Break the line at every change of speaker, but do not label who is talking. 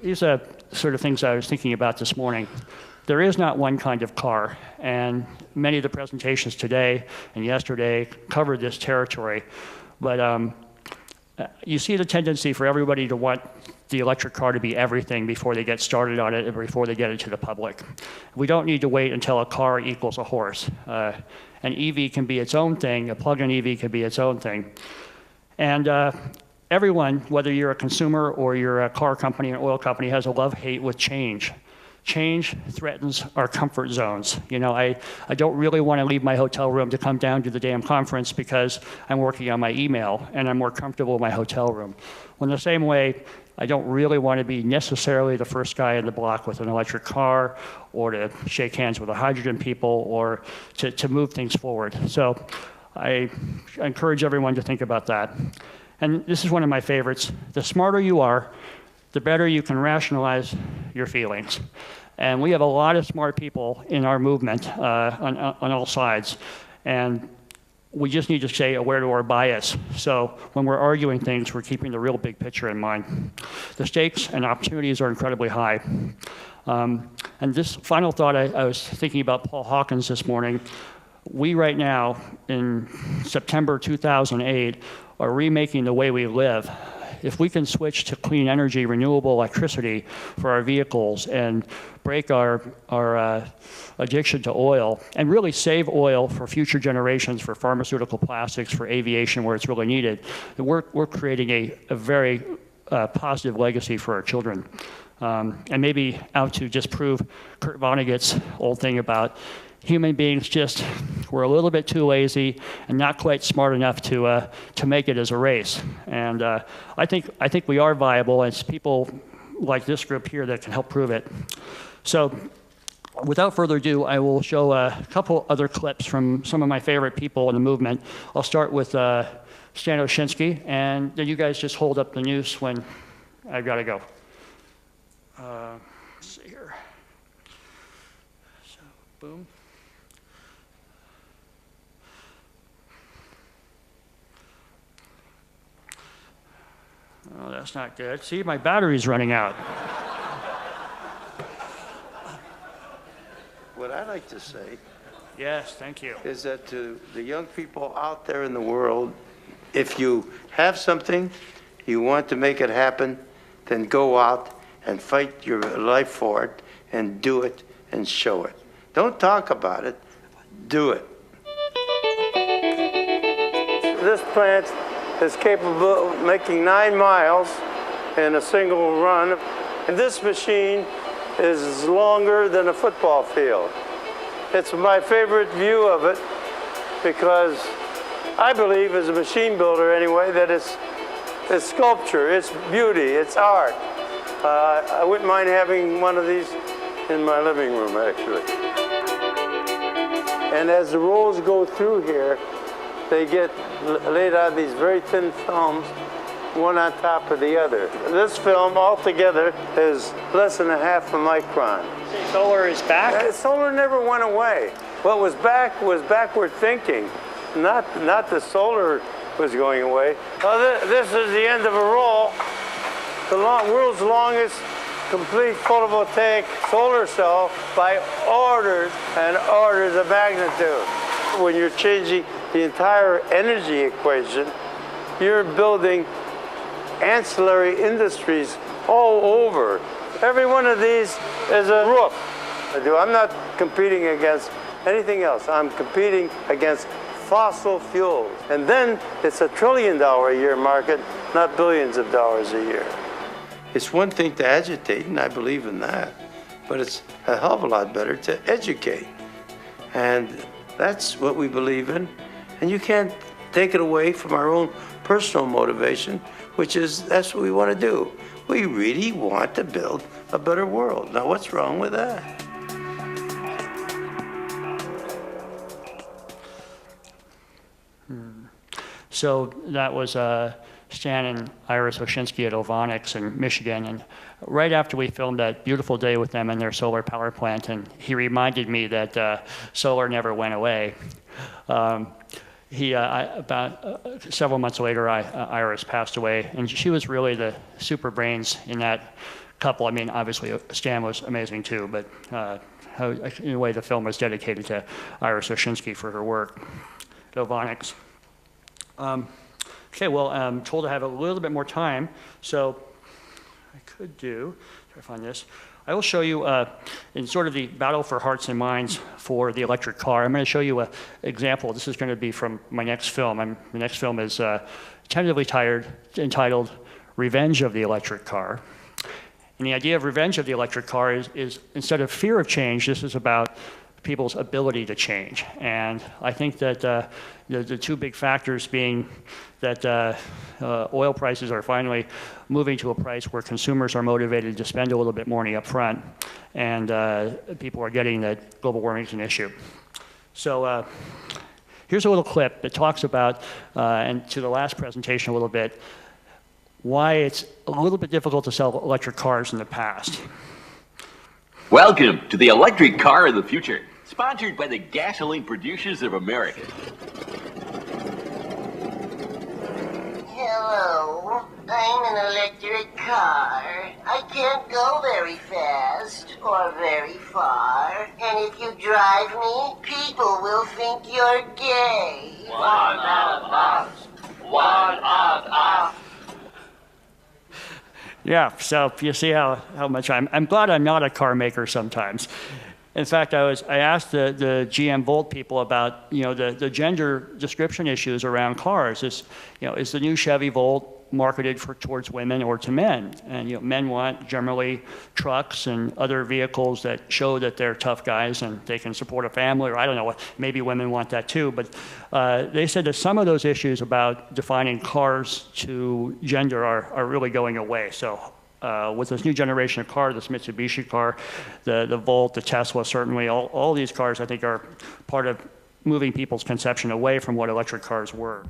these are sort of things I was thinking about this morning. There is not one kind of car, and many of the presentations today and yesterday covered this territory. But you see the tendency for everybody to want the electric car to be everything before they get started on it and before they get it to the public. We don't need to wait until a car equals a horse. An EV can be its own thing, a plug-in EV can be its own thing. And everyone, whether you're a consumer or you're a car company, an oil company, has a love-hate with change. Change threatens our comfort zones. You know, I don't really want to leave my hotel room to come down to the damn conference because I'm working on my email and I'm more comfortable in my hotel room. Well, in the same way, I don't really want to be necessarily the first guy in the block with an electric car or to shake hands with the hydrogen people or to move things forward. So I encourage everyone to think about that. And this is one of my favorites. The smarter you are, the better you can rationalize your feelings. And we have a lot of smart people in our movement on all sides. And we just need to stay aware to our bias. So when we're arguing things, we're keeping the real big picture in mind. The stakes and opportunities are incredibly high. And this final thought, I was thinking about Paul Hawkins this morning. We right now, in September 2008, are remaking the way we live. If we can switch to clean energy, renewable electricity for our vehicles and break our addiction to oil and really save oil for future generations, for pharmaceutical plastics, for aviation where it's really needed, then we're creating a very positive legacy for our children. And maybe out to just prove Kurt Vonnegut's old thing about human beings we're a little bit too lazy and not quite smart enough to make it as a race. And I think we are viable, and it's people like this group here that can help prove it. So without further ado, I will show a couple other clips from some of my favorite people in the movement. I'll start with Stan Ovshinsky, and then you guys just hold up the noose when I've got to go. Let's see here. So, boom. Oh, that's not good. See, my battery's running out.
What I like to say,
yes, thank you,
is that to the young people out there in the world, if you have something, you want to make it happen, then go out and fight your life for it and do it and show it. Don't talk about it, do it. This plant is capable of making 9 miles in a single run. And this machine is longer than a football field. It's my favorite view of it because I believe, as a machine builder anyway, that it's sculpture, it's beauty, it's art. I wouldn't mind having one of these in my living room, actually. And as the rolls go through here, they get laid on these very thin films, one on top of the other. This film altogether is less than 1/2 micron.
Solar is back?
Solar never went away. What was back was backward thinking. Not the solar was going away. This is the end of a roll. The world's longest complete photovoltaic solar cell by orders and orders of magnitude. When you're changing the entire energy equation, you're building ancillary industries all over. Every one of these is a roof. I'm not competing against anything else. I'm competing against fossil fuels. And then it's $1 trillion a year market, not billions of dollars a year. It's one thing to agitate, and I believe in that, but it's a hell of a lot better to educate. And that's what we believe in. And you can't take it away from our own personal motivation, which is that's what we want to do. We really want to build a better world. Now, what's wrong with that?
So that was Stan and Iris Ovshinsky at Ovonics in Michigan. And right after we filmed that beautiful day with them in their solar power plant, and he reminded me that solar never went away. About several months later, Iris passed away, and she was really the super brains in that couple. I mean, obviously Stan was amazing too, but in a way the film was dedicated to Iris Ovshinsky for her work at Ovonics. Okay, well, I'm told to have a little bit more time, so I could try to find this. I will show you in sort of the battle for hearts and minds for the electric car. I'm going to show you an example. This is going to be from my next film. The next film is tentatively entitled Revenge of the Electric Car. And the idea of Revenge of the Electric Car is instead of fear of change, this is about people's ability to change. And I think that the two big factors being that oil prices are finally moving to a price where consumers are motivated to spend a little bit more money up front, and people are getting that global warming is an issue. So here's a little clip that talks about, and to the last presentation a little bit, why it's a little bit difficult to sell electric cars in the past.
Welcome to the electric car of the future, sponsored by the gasoline producers of America.
Hello, I'm an electric car. I can't go very fast or very far, and if you drive me, people will think you're gay.
One of us. One of us.
Yeah, so you see how much I'm glad I'm not a car maker sometimes. In fact, I asked the GM Volt people about the gender description issues around cars. Is the new Chevy Volt marketed towards women or to men? And men want generally trucks and other vehicles that show that they're tough guys and they can support a family, or I don't know, maybe women want that too. But they said that some of those issues about defining cars to gender are really going away. So with this new generation of car, this Mitsubishi car, the Volt, the Tesla, certainly, all these cars I think are part of moving people's conception away from what electric cars were.